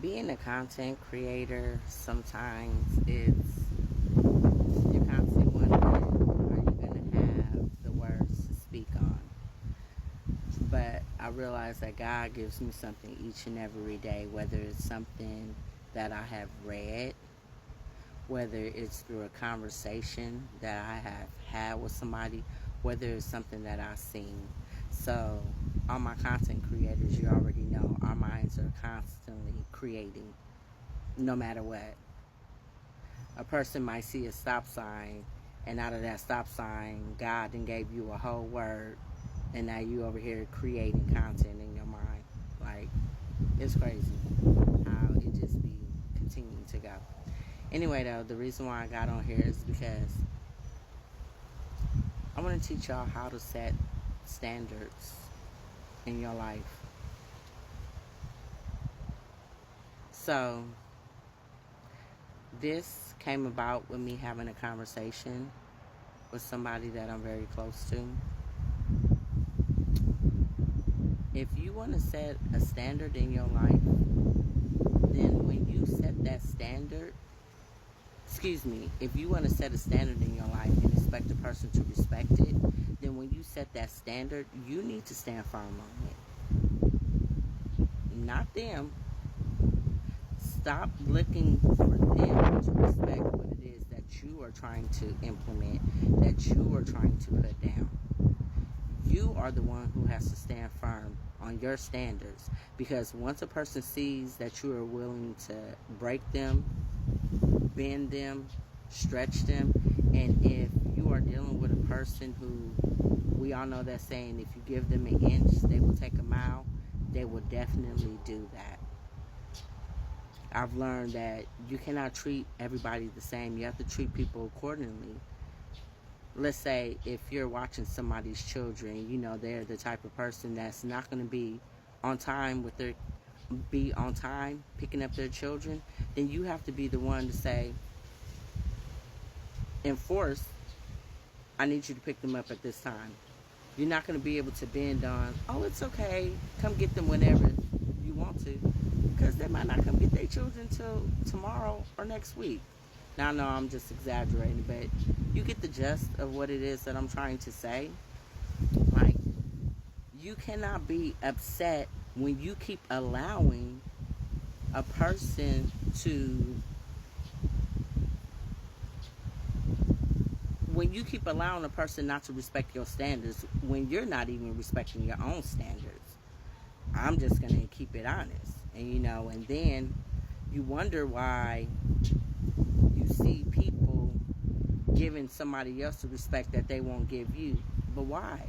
Being a content creator sometimes it's you're constantly wondering, are you going to have the words to speak on? But I realize that God gives me something each and every day, whether it's something that I have read, whether it's through a conversation that I have had with somebody, whether it's something that I've seen. So, all my content creators, you already know, our minds are constantly creating, no matter what. A person might see a stop sign, and out of that stop sign, God then gave you a whole word, and now you over here creating content in your mind. Like, it's crazy how it just be continuing to go. Anyway, though, the reason why I got on here is because I want to teach y'all how to set standards in your life. So, this came about with me having a conversation with somebody that I'm very close to. If you want to set a standard in your life, then when you set that standard, if you want to set a standard in your life and expect a person to respect it, then when you set that standard, you need to stand firm on it. Not them. Stop looking for them to respect what it is that you are trying to implement, that you are trying to put down. You are the one who has to stand firm on your standards, because once a person sees that you are willing to break them, bend them, stretch them, and if you are dealing with a person who, we all know that saying, if you give them an inch, they will take a mile, they will definitely do that. I've learned that you cannot treat everybody the same. You have to treat people accordingly. Let's say if you're watching somebody's children, you know they're the type of person that's not going to be on time picking up their children, then you have to be the one to say, enforce, I need you to pick them up at this time. You're not going to be able to bend on, oh, it's okay, come get them whenever you want to, because they might not come get their children till tomorrow or next week. Now, I know I'm just exaggerating, but you get the gist of what it is that I'm trying to say. Like, you cannot be upset when you keep allowing a person to, not to respect your standards when you're not even respecting your own standards. I'm just going to keep it honest. And then you wonder why you see people giving somebody else the respect that they won't give you. But why?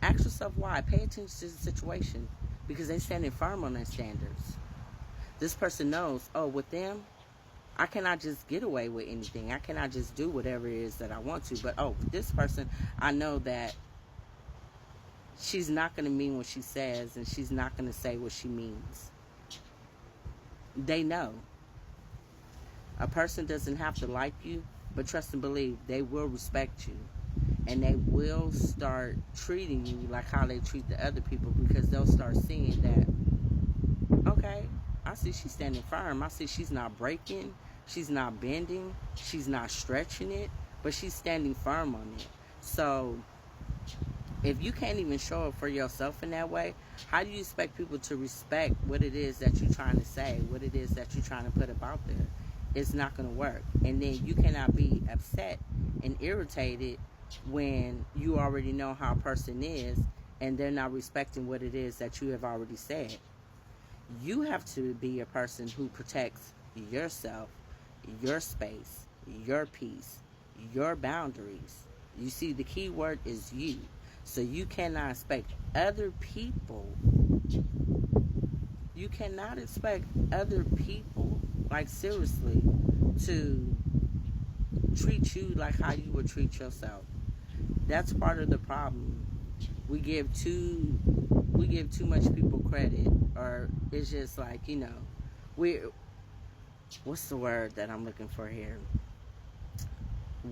Ask yourself why. Pay attention to the situation, because they're standing firm on their standards. This person knows, oh, with them, I cannot just get away with anything. I cannot just do whatever it is that I want to. But, with this person, I know that she's not going to mean what she says, and she's not going to say what she means. They know. A person doesn't have to like you, but trust and believe, they will respect you. And they will start treating you like how they treat the other people, because they'll start seeing that, okay, I see she's standing firm. I see she's not breaking. She's not bending. She's not stretching it, but she's standing firm on it. So if you can't even show up for yourself in that way, how do you expect people to respect what it is that you're trying to say, what it is that you're trying to put about there? It's not going to work. And then you cannot be upset and irritated when you already know how a person is and they're not respecting what it is that you have already said. You have to be a person who protects yourself, your space, your peace, your boundaries. You see, the key word is you. So you cannot expect other people, like seriously, to treat you like how you would treat yourself. That's part of the problem. We give too much people credit, or it's just like, what's the word that I'm looking for here?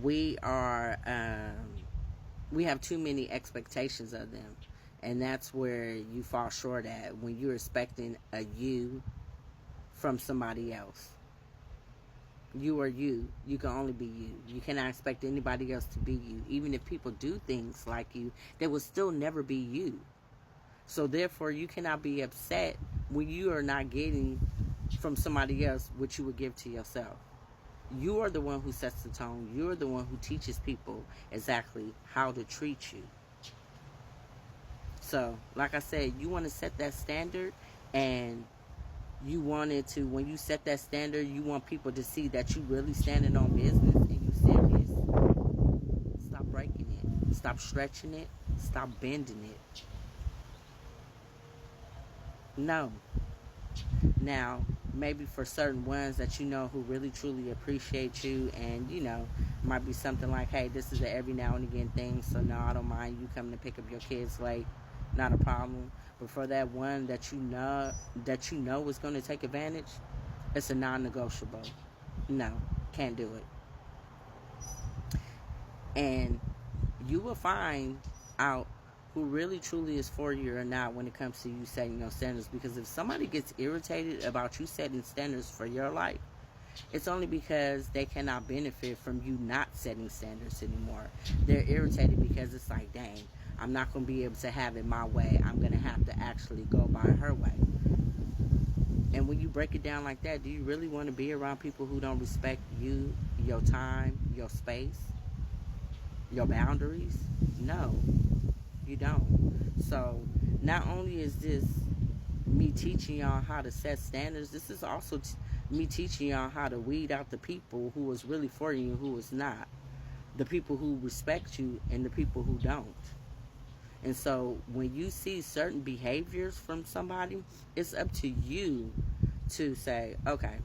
We have too many expectations of them. And that's where you fall short at, when you're expecting a you from somebody else. You are you. You can only be you. You cannot expect anybody else to be you. Even if people do things like you, they will still never be you. So therefore, you cannot be upset when you are not getting from somebody else what you would give to yourself. You are the one who sets the tone. You're the one who teaches people exactly how to treat you. So, like I said, you want to set that standard, and you wanted to, when you set that standard, you want people to see that you really standing on business and you serious. Stop breaking it. Stop stretching it. Stop bending it. No. Now, maybe for certain ones that you know who really truly appreciate you, and might be something like, hey, this is an every now and again thing, so no, I don't mind you coming to pick up your kids late. Not a problem. But for that one that you know is going to take advantage, it's a non-negotiable. No, can't do it. And you will find out who really truly is for you or not when it comes to you setting your standards. Because if somebody gets irritated about you setting standards for your life, it's only because they cannot benefit from you not setting standards anymore. They're irritated because it's like, dang, I'm not going to be able to have it my way. I'm going to have to actually go by her way. And when you break it down like that, do you really want to be around people who don't respect you, your time, your space, your boundaries? No, you don't. So not only is this me teaching y'all how to set standards, this is also me teaching y'all how to weed out the people who is really for you and who is not. The people who respect you and the people who don't. And so when you see certain behaviors from somebody, it's up to you to say, okay,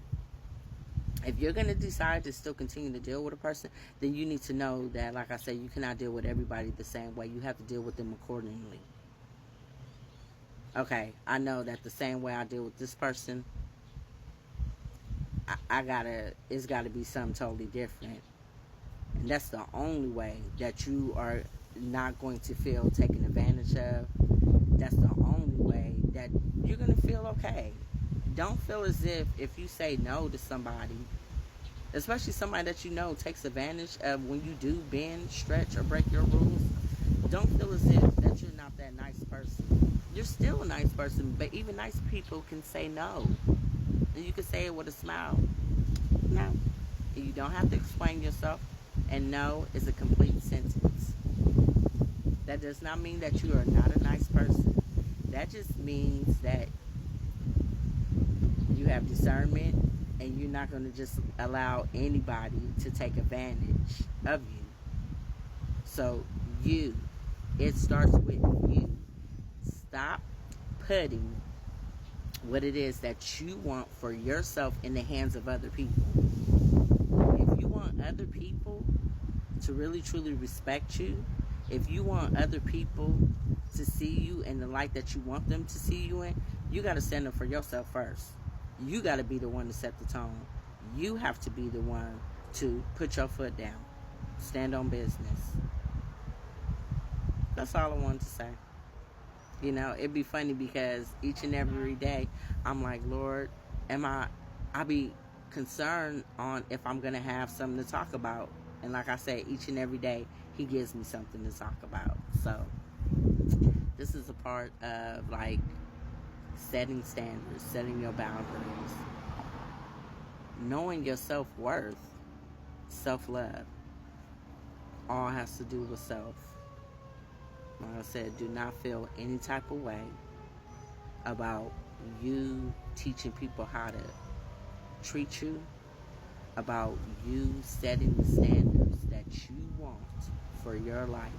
if you're going to decide to still continue to deal with a person, then you need to know that, like I said, you cannot deal with everybody the same way. You have to deal with them accordingly. Okay, I know that the same way I deal with this person, it's got to be something totally different. And that's the only way that you are not going to feel taken advantage of. That's the only way that you're going to feel okay. Don't feel as if you say no to somebody, especially somebody that you know takes advantage of when you do bend, stretch, or break your rules. Don't feel as if that you're not that nice person. You're still a nice person, but even nice people can say no. And you can say it with a smile. No. And you don't have to explain yourself. And no is a complete sentence. That does not mean that you are not a nice person. That just means that you have discernment and you're not going to just allow anybody to take advantage of you. So it starts with you. Stop putting what it is that you want for yourself in the hands of other people. If you want other people to really truly respect you, if you want other people to see you in the light that you want them to see you in, you got to stand up for yourself first. You got to be the one to set the tone. You have to be the one to put your foot down. Stand on business. That's all I wanted to say. It'd be funny because each and every day I'm like, Lord, I be concerned on if I'm going to have something to talk about. And like I said, each and every day he gives me something to talk about. So this is a part of like setting standards, setting your boundaries, knowing your self-worth, self-love. All has to do with self. Like I said, do not feel any type of way about you teaching people how to treat you, about you setting the standards that you want for your life.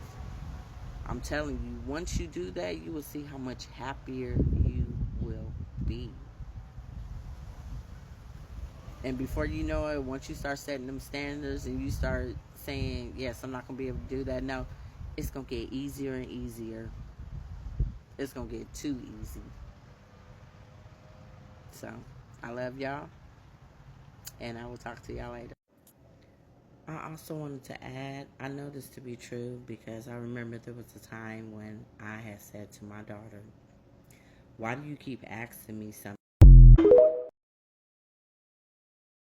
I'm telling you, once you do that, you will see how much happier you will be. And before you know it, once you start setting them standards and you start saying, yes, I'm not going to be able to do that, no, it's going to get easier and easier. It's going to get too easy. So, I love y'all. And I will talk to y'all later. I also wanted to add, I know this to be true because I remember there was a time when I had said to my daughter, why do you keep asking me something